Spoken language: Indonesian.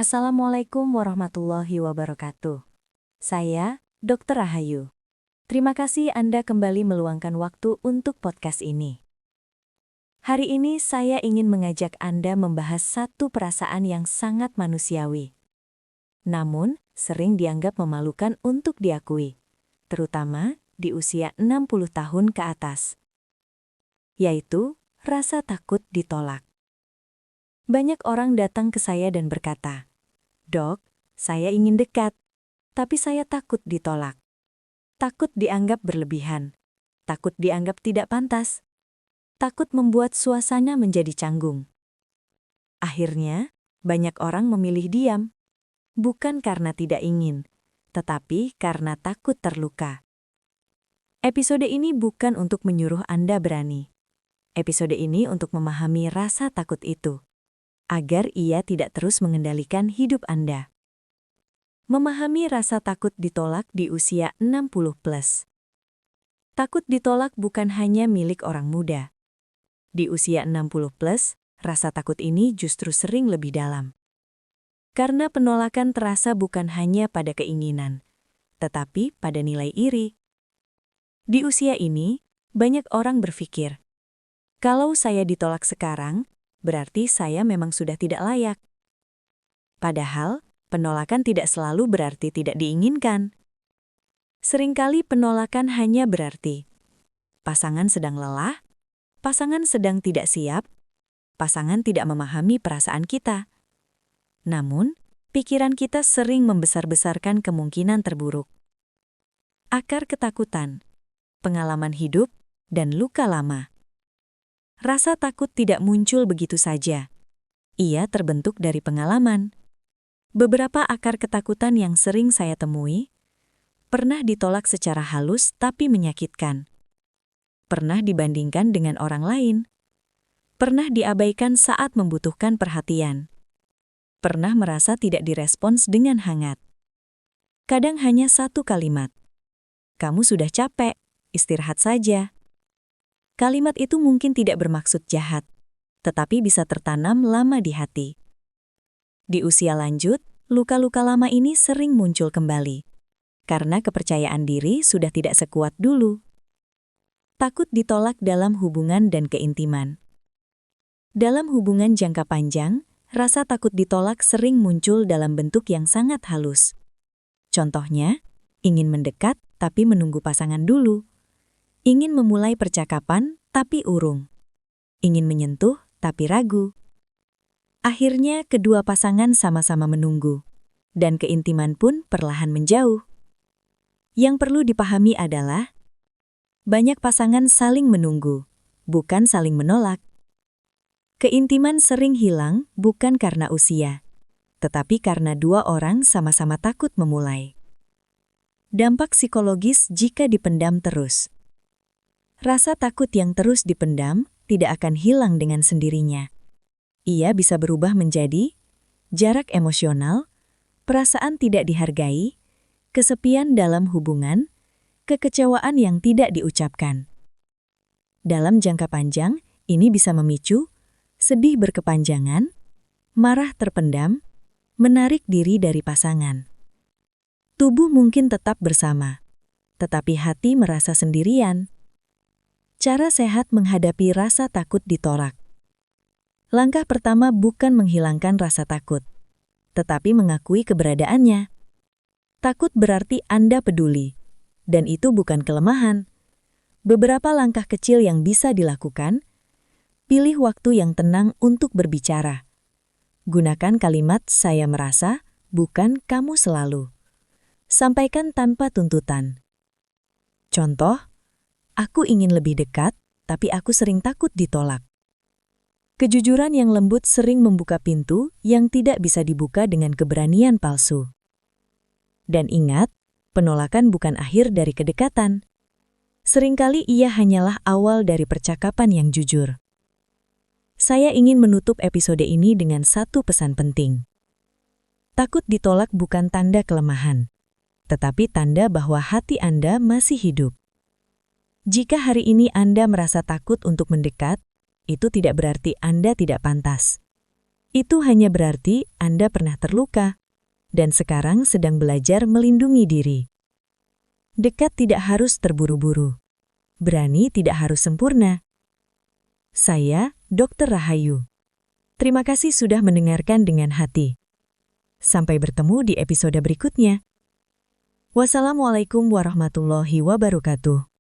Assalamualaikum warahmatullahi wabarakatuh. Saya, Dr. Rahayu. Terima kasih Anda kembali meluangkan waktu untuk podcast ini. Hari ini saya ingin mengajak Anda membahas satu perasaan yang sangat manusiawi. Namun, sering dianggap memalukan untuk diakui, terutama di usia 60 tahun ke atas. Yaitu, rasa takut ditolak. Banyak orang datang ke saya dan berkata, "Dok, saya ingin dekat, tapi saya takut ditolak. Takut dianggap berlebihan, takut dianggap tidak pantas, takut membuat suasana menjadi canggung." Akhirnya, banyak orang memilih diam, bukan karena tidak ingin, tetapi karena takut terluka. Episode ini bukan untuk menyuruh Anda berani. Episode ini untuk memahami rasa takut itu, agar ia tidak terus mengendalikan hidup Anda. Memahami rasa takut ditolak di usia 60 plus. Takut ditolak bukan hanya milik orang muda. Di usia 60 plus, rasa takut ini justru sering lebih dalam. Karena penolakan terasa bukan hanya pada keinginan, tetapi pada nilai iri. Di usia ini, banyak orang berpikir, kalau saya ditolak sekarang, berarti saya memang sudah tidak layak. Padahal, penolakan tidak selalu berarti tidak diinginkan. Seringkali penolakan hanya berarti pasangan sedang lelah, pasangan sedang tidak siap, pasangan tidak memahami perasaan kita. Namun, pikiran kita sering membesar-besarkan kemungkinan terburuk. Akar ketakutan, pengalaman hidup, dan luka lama. Rasa takut tidak muncul begitu saja. Ia terbentuk dari pengalaman. Beberapa akar ketakutan yang sering saya temui pernah ditolak secara halus tapi menyakitkan. Pernah dibandingkan dengan orang lain. Pernah diabaikan saat membutuhkan perhatian. Pernah merasa tidak direspons dengan hangat. Kadang hanya satu kalimat. "Kamu sudah capek, istirahat saja." Kalimat itu mungkin tidak bermaksud jahat, tetapi bisa tertanam lama di hati. Di usia lanjut, luka-luka lama ini sering muncul kembali, karena kepercayaan diri sudah tidak sekuat dulu. Takut ditolak dalam hubungan dan keintiman. Dalam hubungan jangka panjang, rasa takut ditolak sering muncul dalam bentuk yang sangat halus. Contohnya, ingin mendekat tapi menunggu pasangan dulu. Ingin memulai percakapan tapi urung. Ingin menyentuh tapi ragu. Akhirnya kedua pasangan sama-sama menunggu, dan keintiman pun perlahan menjauh. Yang perlu dipahami adalah, banyak pasangan saling menunggu, bukan saling menolak. Keintiman sering hilang bukan karena usia, tetapi karena dua orang sama-sama takut memulai. Dampak psikologis jika dipendam terus. Rasa takut yang terus dipendam tidak akan hilang dengan sendirinya. Ia bisa berubah menjadi jarak emosional, perasaan tidak dihargai, kesepian dalam hubungan, kekecewaan yang tidak diucapkan. Dalam jangka panjang, ini bisa memicu sedih berkepanjangan, marah terpendam, menarik diri dari pasangan. Tubuh mungkin tetap bersama, tetapi hati merasa sendirian. Cara sehat menghadapi rasa takut ditolak. Langkah pertama bukan menghilangkan rasa takut, tetapi mengakui keberadaannya. Takut berarti Anda peduli, dan itu bukan kelemahan. Beberapa langkah kecil yang bisa dilakukan: pilih waktu yang tenang untuk berbicara. Gunakan kalimat "saya merasa", bukan "kamu selalu". Sampaikan tanpa tuntutan. Contoh, "Aku ingin lebih dekat, tapi aku sering takut ditolak." Kejujuran yang lembut sering membuka pintu yang tidak bisa dibuka dengan keberanian palsu. Dan ingat, penolakan bukan akhir dari kedekatan. Seringkali ia hanyalah awal dari percakapan yang jujur. Saya ingin menutup episode ini dengan satu pesan penting. Takut ditolak bukan tanda kelemahan, tetapi tanda bahwa hati Anda masih hidup. Jika hari ini Anda merasa takut untuk mendekat, itu tidak berarti Anda tidak pantas. Itu hanya berarti Anda pernah terluka dan sekarang sedang belajar melindungi diri. Dekat tidak harus terburu-buru. Berani tidak harus sempurna. Saya, Dr. Rahayu. Terima kasih sudah mendengarkan dengan hati. Sampai bertemu di episode berikutnya. Wassalamualaikum warahmatullahi wabarakatuh.